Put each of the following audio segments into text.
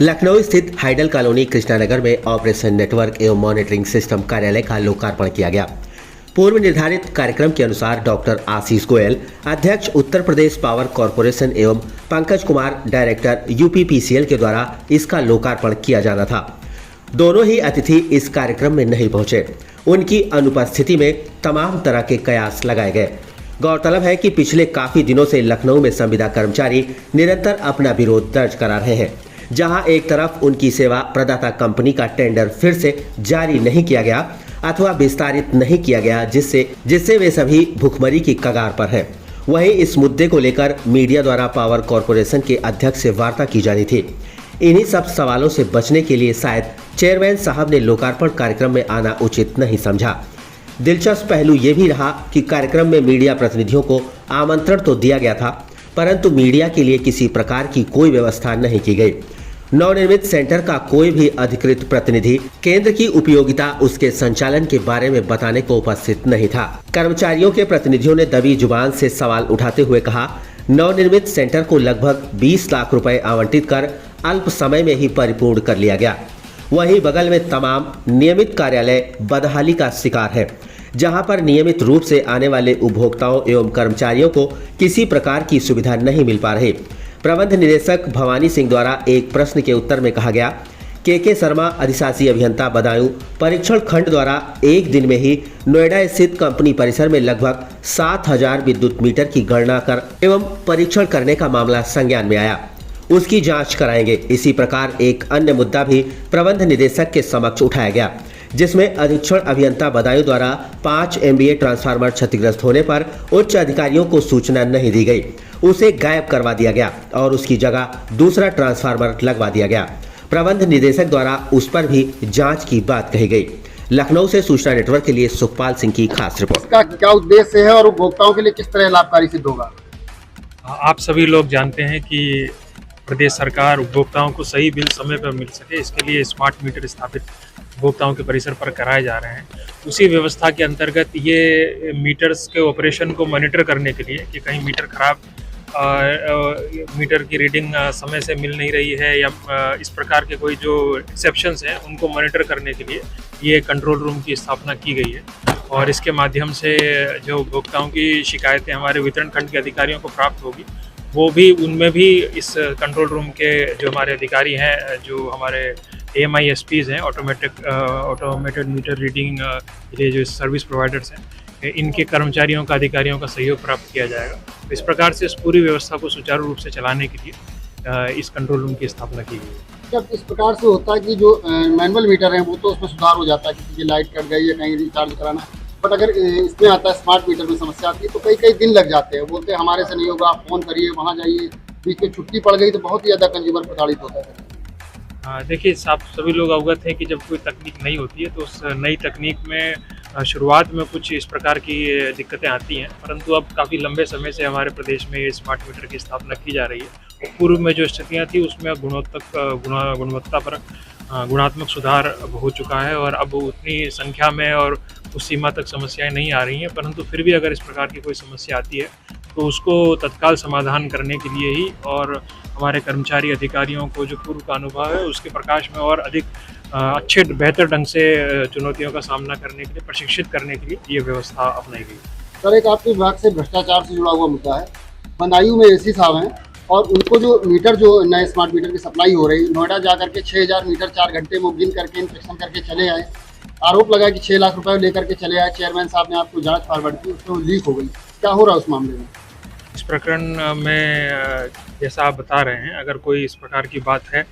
लखनऊ स्थित hydel colony Krishnanagar में operation network एवं मॉनिटरिंग सिस्टम कार्यालय का लोकार्पण किया गया। पूर्व निर्धारित कार्यक्रम के अनुसार डॉक्टर आशीष गोयल, अध्यक्ष उत्तर प्रदेश पावर कॉरपोरेशन एवं पंकज कुमार, डायरेक्टर यूपीपीसीएल के द्वारा इसका लोकार्पण किया जाना था। दोनों ही अतिथि इस कार्यक्रम में नहीं पहुंचे। उनकी अनुपस्थिति में तमाम तरह के कयास लगाए गए। गौरतलब है कि पिछले काफी दिनों से लखनऊ में संविदा कर्मचारी निरंतर अपना विरोध दर्ज करा रहे हैं, जहां एक तरफ उनकी सेवा प्रदाता कंपनी का टेंडर फिर से जारी नहीं किया गया अथवा विस्तारित नहीं किया गया, जिससे वे सभी भुखमरी की कगार पर हैं। वहीं इस मुद्दे को लेकर मीडिया द्वारा पावर कॉरपोरेशन के अध्यक्ष से वार्ता की जानी थी। इन्हीं सब सवालों से बचने के लिए शायद चेयरमैन साहब ने लोकार्पण कार्यक्रम में आना उचित नहीं समझा। दिलचस्प पहलू ये भी रहा कि कार्यक्रम में मीडिया प्रतिनिधियों को आमंत्रण तो दिया गया था, परंतु मीडिया के लिए किसी प्रकार की कोई व्यवस्था नहीं की गई। नवनिर्मित सेंटर का कोई भी अधिकृत प्रतिनिधि केंद्र की उपयोगिता, उसके संचालन के बारे में बताने को उपस्थित नहीं था। कर्मचारियों के प्रतिनिधियों ने दबी जुबान से सवाल उठाते हुए कहा, नवनिर्मित सेंटर को लगभग 20 लाख रुपए आवंटित कर अल्प समय में ही परिपूर्ण कर लिया गया। वहीं बगल में तमाम नियमित कार्यालय बदहाली का शिकार है, जहां पर नियमित रूप से आने वाले उपभोक्ताओं एवं कर्मचारियों को किसी प्रकार की सुविधा नहीं मिल पा रही। प्रबंध निदेशक भवानी सिंह द्वारा एक प्रश्न के उत्तर में कहा गया, के शर्मा, अधिशासी अभियंता बदायूं, परीक्षण खंड द्वारा एक दिन में ही नोएडा स्थित कंपनी परिसर में लगभग 7000 विद्युत मीटर की गणना कर एवं परीक्षण करने का मामला संज्ञान में आया। उसकी जांच कराएंगे। इसी प्रकार एक अन्य मुद्दा भी प्रबंध निदेशक के समक्ष उठाया गया, जिसमें अधीक्षण अभियंता बदायूं द्वारा 5 MVA ट्रांसफार्मर क्षतिग्रस्त होने पर उच्च अधिकारियों को सूचना नहीं दी गई। उसे गायब करवा दिया गया और उसकी जगह दूसरा ट्रांसफार्मर लगवा दिया गया। प्रबंध निदेशक द्वारा उस पर भी जांच की बात कही गई। लखनऊ से सूचना नेटवर्क के लिए सुखपाल सिंह की खास रिपोर्ट। इसका क्या उद्देश्य है और उपभोक्ताओं के लिए किस तरह लाभकारी सिद्ध होगा? आप सभी लोग जानते हैं कि प्रदेश सरकार उपभोक्ताओं को सही बिल समय पर मिल सके, इसके लिए स्मार्ट मीटर स्थापित उपभोक्ताओं के परिसर पर कराए जा रहे हैं। उसी व्यवस्था के अंतर्गत ये मीटर्स के ऑपरेशन को मॉनिटर करने के लिए कि कहीं मीटर खराब, मीटर की रीडिंग समय से मिल नहीं रही है या इस प्रकार के कोई जो एक्सेप्शंस हैं उनको मॉनिटर करने के लिए ये कंट्रोल रूम की स्थापना की गई है। और इसके माध्यम से जो उपभोक्ताओं की शिकायतें हमारे वितरण खंड के अधिकारियों को प्राप्त होगी, वो भी उनमें भी इस कंट्रोल रूम के जो हमारे अधिकारी हैं, जो हमारे AMISPs हैं, ऑटोमेटेड मीटर रीडिंग ये जो सर्विस प्रोवाइडर्स हैं, इनके कर्मचारियों का, अधिकारियों का सहयोग प्राप्त किया जाएगा। तो इस प्रकार से इस पूरी व्यवस्था को सुचारू रूप से चलाने के लिए इस कंट्रोल रूम की स्थापना की गई। जब इस प्रकार से होता है कि जो मैनुअल मीटर हैं वो तो उसमें सुधार हो जाता है, किसी की लाइट कट गई या कहीं रिचार्ज कराना है, बट अगर इसमें आता है स्मार्ट मीटर में समस्या आती है तो कई दिन लग जाते हैं। बोलते हैं हमारे से नहीं होगा, आप फ़ोन करिए, वहाँ जाइए, बीच में छुट्टी पड़ गई तो बहुत ही ज़्यादा कंज्यूमर प्रताड़ित होता है। देखिए, आप सभी लोग अवगत हैं कि जब कोई तकनीक नई होती है तो उस नई तकनीक में शुरुआत में कुछ इस प्रकार की दिक्कतें आती हैं, परंतु अब काफ़ी लंबे समय से हमारे प्रदेश में ये स्मार्ट मीटर की स्थापना की जा रही है। पूर्व में जो स्थितियाँ थी उसमें गुणवत्ता पर गुणात्मक सुधार हो चुका है और अब उतनी संख्या में और उस सीमा तक समस्याएं नहीं आ रही हैं, परंतु फिर भी अगर इस प्रकार की कोई समस्या आती है तो उसको तत्काल समाधान करने के लिए ही और हमारे कर्मचारी अधिकारियों को जो पूर्व का अनुभव है उसके प्रकाश में और अधिक अच्छे बेहतर ढंग से चुनौतियों का सामना करने के लिए, प्रशिक्षित करने के लिए ये व्यवस्था अपनाई गई। सर, एक आपके विभाग से भ्रष्टाचार से जुड़ा हुआ मुद्दा है। बदायूं में AC साहब हैं और उनको जो मीटर, जो नए स्मार्ट मीटर की सप्लाई हो रही, नोएडा जा करके 6000 मीटर 4 घंटे में गिन करके इंस्पेक्शन करके चले आए। आरोप लगा कि 6 लाख रुपए लेकर के चले आए। चेयरमैन साहब ने आपको जांच फॉरवर्ड की, उसमें लीक हो गई। क्या हो रहा है उस मामले में? इस प्रकरण में जैसा आप बता रहे हैं, अगर कोई इस प्रकार की बात है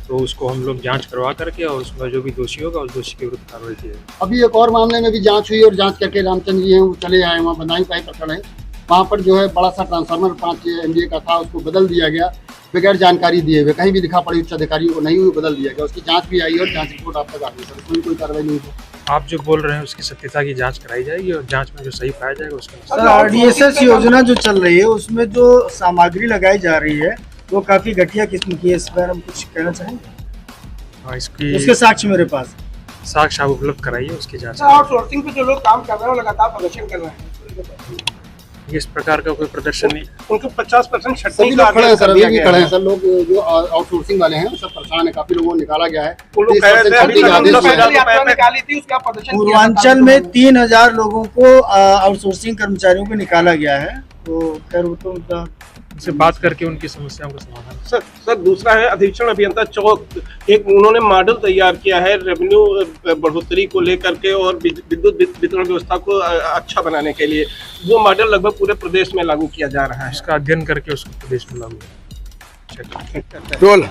तो उसको हम लोग जांच करवा करके और उसमें जो भी दोषी होगा उस दोषी के विरुद्ध कार्रवाई की जाएगी। अभी एक और मामले में भी जांच हुई और जांच करके रामचंद्र जी हैं वो चले आए, वहाँ बदायूं का ही प्रकरण है। वहाँ पर जो है बड़ा सा ट्रांसफार्मर 5 MVA का था, उसको बदल दिया गया बगैर जानकारी दिए हुए। कहीं भी लिखा पड़ी उच्च अधिकारियों को नहीं हुई, बदल दिया गया। उसकी जाँच भी आई और जाँच रिपोर्ट आप तक आ गई। सर, कोई कार्रवाई नहीं हुई? आप जो बोल रहे हैं उसकी सत्यता की जांच कराई जाएगी और जांच में जो सही पाया जाएगा उसके सर, RDSS योजना जो चल रही है उसमें जो सामग्री लगाई जा रही है वो काफी घटिया किस्म की है। इस बारे में कुछ कहना चाहेंगे? इसके साक्ष्य मेरे पास। साक्ष्य आप उपलब्ध कराइए, उसकी जांच। आउटसोर्सिंग पे जो लोग काम कर रहे हैं वो लगातार प्रदर्शन कर रहे हैं। इस प्रकार का कोई प्रदर्शन नहीं। उनको 50% सभी छटनी का लोग खड़े हैं आदेश सर, कर अभी दिया भी गया खड़े है। हैं सर। लोग जो आउटसोर्सिंग वाले हैं वो सब परेशान है, काफी लोगों को निकाला गया है। वो लोग कह रहे थे अभी 10,000 यात्रा निकाली थी, उसका प्रदर्शन किया था। पूर्वांचल में 3000 लोगों को आउटसोर्सिंग कर्मचारियों को निकाला गया है। तो खैर वो तो उनका उनसे बात करके उनकी समस्याओं का समाधान। सर दूसरा है अधीक्षण अभियंता चौक, एक उन्होंने मॉडल तैयार किया है रेवेन्यू बढ़ोतरी को लेकर के और विद्युत वितरण व्यवस्था को अच्छा बनाने के लिए। वो मॉडल लगभग पूरे प्रदेश में लागू किया जा रहा है। इसका अध्ययन करके उसको प्रदेश में लागू रोल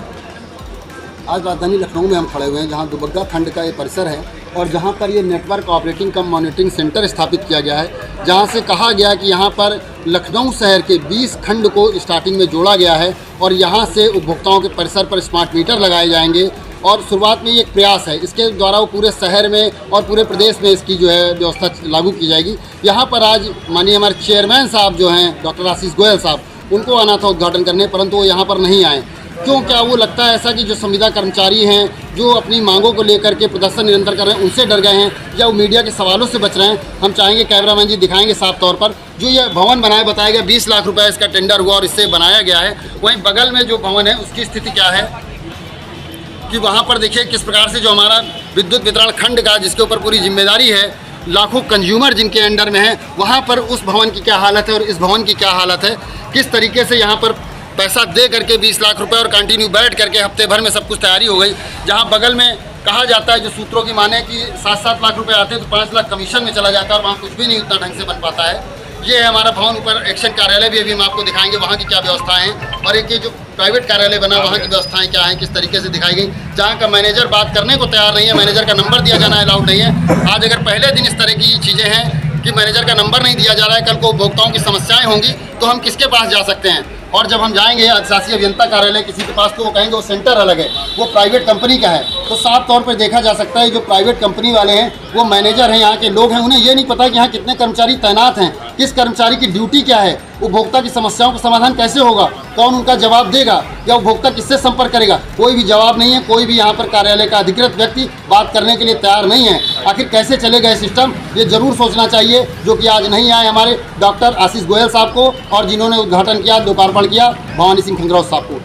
आज राजधानी लखनऊ में हम खड़े हुए हैं, जहां दुबग्गा खंड का ये परिसर है और जहां पर ये नेटवर्क ऑपरेटिंग कम मॉनिटरिंग सेंटर स्थापित किया गया है, जहां से कहा गया कि यहां पर लखनऊ शहर के 20 खंड को स्टार्टिंग में जोड़ा गया है और यहां से उपभोक्ताओं के परिसर पर स्मार्ट मीटर लगाए जाएंगे। और शुरुआत में ये एक प्रयास है, इसके द्वारा वो पूरे शहर में और पूरे प्रदेश में इसकी जो है व्यवस्था लागू की जाएगी। यहाँ पर आज माननीय हमारे चेयरमैन साहब जो हैं डॉक्टर आशीष गोयल साहब, उनको आना था उद्घाटन करने, परंतु वो यहाँ पर नहीं आए। क्यों, क्या वो लगता है ऐसा कि जो संविदा कर्मचारी हैं जो अपनी मांगों को लेकर के प्रदर्शन निरंतर कर रहे हैं उनसे डर गए हैं, या वो मीडिया के सवालों से बच रहे हैं? हम चाहेंगे कैमरामैन जी दिखाएंगे साफ तौर पर। जो ये भवन बनाया बताया गया 20 लाख रुपए इसका टेंडर हुआ और इससे बनाया गया है, वहीं बगल में जो भवन है उसकी स्थिति क्या है कि वहाँ पर देखिए किस प्रकार से जो हमारा विद्युत वितरण खंड का जिसके ऊपर पूरी जिम्मेदारी है, लाखों कंज्यूमर जिनके अंडर में है, वहाँ पर उस भवन की क्या हालत है और इस भवन की क्या हालत है। किस तरीके से यहाँ पर पैसा दे करके 20 लाख रुपए और कंटिन्यू बैठ करके हफ्ते भर में सब कुछ तैयारी हो गई। जहाँ बगल में कहा जाता है, जो सूत्रों की माने कि 7-7 लाख रुपए आते हैं तो 5 लाख कमीशन में चला जाता है और वहाँ कुछ भी नहीं उतना ढंग से बन पाता है। ये है हमारा भवन, ऊपर एक्शन कार्यालय भी अभी हम आपको दिखाएंगे वहाँ की क्या व्यवस्थाएं हैं, और एक ये जो प्राइवेट कार्यालय बना वहाँ की व्यवस्थाएं क्या हैं, किस तरीके से दिखाई गई। जहाँ का मैनेजर बात करने को तैयार नहीं है, मैनेजर का नंबर दिया जाना अलाउड नहीं है। आज अगर पहले दिन इस तरह की चीज़ें हैं कि मैनेजर का नंबर नहीं दिया जा रहा है, कल को उपभोक्ताओं की समस्याएं होंगी तो हम किसके पास जा सकते हैं? और जब हम जाएंगे अधिशासी अभियंता कार्यालय किसी के पास तो वो कहेंगे वो सेंटर अलग है, वो प्राइवेट कंपनी का है। तो साफ तौर पर देखा जा सकता है जो प्राइवेट कंपनी वाले हैं वो मैनेजर हैं, यहाँ के लोग हैं, उन्हें ये नहीं पता कि यहाँ कितने कर्मचारी तैनात हैं, किस कर्मचारी की ड्यूटी क्या है, उपभोक्ता की समस्याओं का समाधान कैसे होगा, कौन उनका जवाब देगा, या उपभोक्ता किससे संपर्क करेगा। कोई भी जवाब नहीं है, कोई भी यहाँ पर कार्यालय का अधिकृत व्यक्ति बात करने के लिए तैयार नहीं है। आखिर कैसे चलेगा ये सिस्टम, ये जरूर सोचना चाहिए, जो कि आज नहीं आए हमारे डॉक्टर आशीष गोयल साहब को और जिन्होंने उद्घाटन किया, लोकार्पण किया भवानी सिंह खंगराव साहब को।